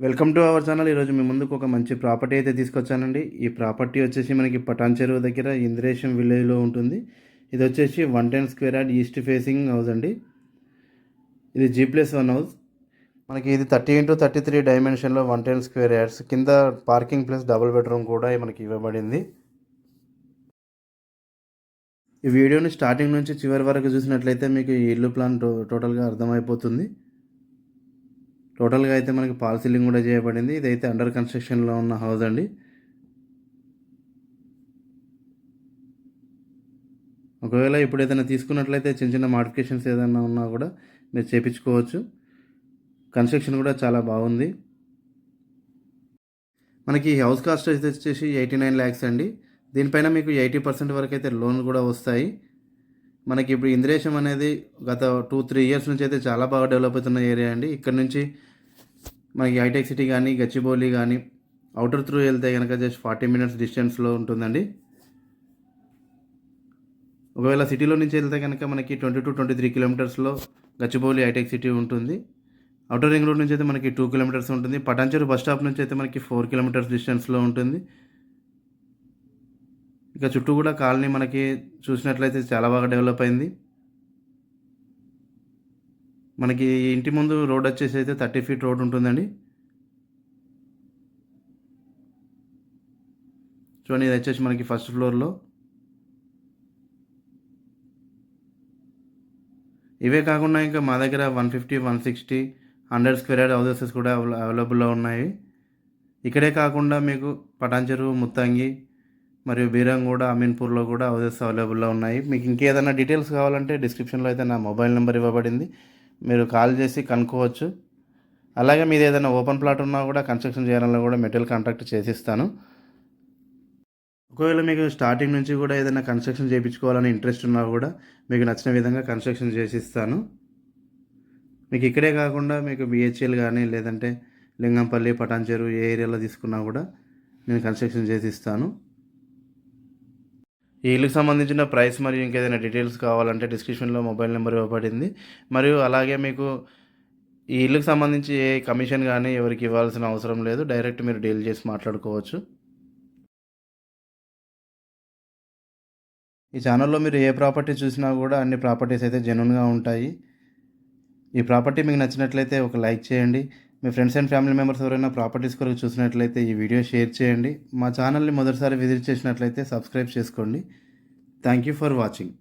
Welcome to our channel. ఈరోజు మీ ముందుకు ఒక మంచి ప్రాపర్టీ అయితే తీసుకొచ్చానండి. ఈ ప్రాపర్టీ వచ్చేసి మనకి పటాన్ చెరువు దగ్గర ఇంద్రేశం విలేజ్లో ఉంటుంది. ఇది వచ్చేసి 110 square yard east facing house అండి. ఇది G+1 హౌస్. మనకి ఇది 30x33 డైమెన్షన్లో 110 స్క్వేర్ యార్డ్స్ కింద పార్కింగ్ ప్లస్ డబుల్ బెడ్రూమ్ కూడా మనకి ఇవ్వబడింది. ఈ వీడియోని స్టార్టింగ్ నుంచి చివరి వరకు చూసినట్లయితే మీకు ఈ ఇల్లు ప్లాన్ టోటల్గా అర్థమైపోతుంది. టోటల్గా అయితే మనకి ఫాల్ సీలింగ్ కూడా చేయబడింది. ఇదైతే అండర్ కన్స్ట్రక్షన్లో ఉన్న హౌస్ అండి. ఒకవేళ ఇప్పుడు ఏదైనా తీసుకున్నట్లయితే చిన్న చిన్న మాడిఫికేషన్స్ ఏదైనా ఉన్నా కూడా మీరు చేయించుకోవచ్చు. కన్స్ట్రక్షన్ కూడా చాలా బాగుంది. మనకి హౌస్ కాస్ట్ అయితే వచ్చేసి 89 lakhs అండి. దీనిపైన మీకు 80% వరకు అయితే లోన్ కూడా వస్తాయి. మనకి ఇప్పుడు ఇంద్రేశం అనేది గత 2-3 years నుంచి అయితే చాలా బాగా డెవలప్ అవుతున్న ఏరియా అండి. ఇక్కడ నుంచి మనకి హైటెక్ సిటీ కానీ గచ్చిబౌలి కానీ అవుటర్ త్రూ వెళ్తే కనుక జస్ట్ 40 minutes డిస్టెన్స్లో ఉంటుందండి. ఒకవేళ సిటీలో నుంచి వెళ్తే కనుక మనకి 20-23 kilometers గచ్చిబౌలి హైటెక్ సిటీ ఉంటుంది. అవుటర్ రింగ్ రోడ్ నుంచి అయితే మనకి 2 kilometers ఉంటుంది. పటాన్ చెరువు బస్ స్టాప్ నుంచి అయితే మనకి 4 kilometers డిస్టెన్స్లో ఉంటుంది. ఇక చుట్టూ కూడా కాలనీ మనకి చూసినట్లయితే చాలా బాగా డెవలప్ అయింది. మనకి ఇంటి ముందు రోడ్ వచ్చేసి అయితే 30 feet రోడ్ ఉంటుందండి. చూడండి, ఇది వచ్చేసి మనకి ఫస్ట్ ఫ్లోర్లో. ఇవే కాకుండా ఇంకా మా దగ్గర 150, 160, 100 స్క్వేర్ యార్డ్ హౌసెస్ కూడా అవైలబుల్లో ఉన్నాయి. ఇక్కడే కాకుండా మీకు పటాన్ చెరువు, ముత్తంగి మరియు బీరంగూడ, అమీన్పూర్లో కూడా హౌసెస్ అవైలబుల్లో ఉన్నాయి. మీకు ఇంకేదైనా డీటెయిల్స్ కావాలంటే డిస్క్రిప్షన్లో అయితే నా మొబైల్ నెంబర్ ఇవ్వబడింది, మీరు కాల్ చేసి కనుక్కోవచ్చు. అలాగే మీది ఏదైనా ఓపెన్ ప్లాట్ ఉన్నా కూడా కన్స్ట్రక్షన్ చేయాలన్నా కూడా మెటీరియల్ కాంట్రాక్ట్ చేసిస్తాను. ఒకవేళ మీకు స్టార్టింగ్ నుంచి కూడా ఏదైనా కన్స్ట్రక్షన్ చేయించుకోవాలని ఇంట్రెస్ట్ ఉన్నా కూడా మీకు నచ్చిన విధంగా కన్స్ట్రక్షన్ చేసిస్తాను. మీకు ఇక్కడే కాకుండా మీకు BHL కానీ లేదంటే లింగంపల్లి, పటాన్ చెరువు ఏ ఏరియాలో తీసుకున్నా కూడా నేను కన్స్ట్రక్షన్ చేసిస్తాను. ఈ ఇల్లుకి సంబంధించిన ప్రైస్ మరియు ఇంకేదైనా డీటెయిల్స్ కావాలంటే డిస్క్రిప్షన్లో మొబైల్ నెంబర్ ఇవ్వబడింది. మరియు అలాగే మీకు ఈ ఇల్లుకి సంబంధించి ఏ కమిషన్ కానీ ఎవరికి ఇవ్వాల్సిన అవసరం లేదు. డైరెక్ట్ మీరు డీల్ చేసి మాట్లాడుకోవచ్చు. ఈ ఛానల్లో మీరు ఏ ప్రాపర్టీ చూసినా కూడా అన్ని ప్రాపర్టీస్ అయితే జెన్యూన్గా ఉంటాయి. ఈ ప్రాపర్టీ మీకు నచ్చినట్లయితే ఒక లైక్ చేయండి. మీ ఫ్రెండ్స్ అండ్ ఫ్యామిలీ మెంబర్స్ ఎవరైనా ప్రాపర్టీస్ కొరకు చూసినట్లయితే ఈ వీడియో షేర్ చేయండి. మా ఛానల్ని మొదటిసారి విజిట్ చేసినట్లయితే సబ్స్క్రైబ్ చేసుకోండి. Thank you for watching.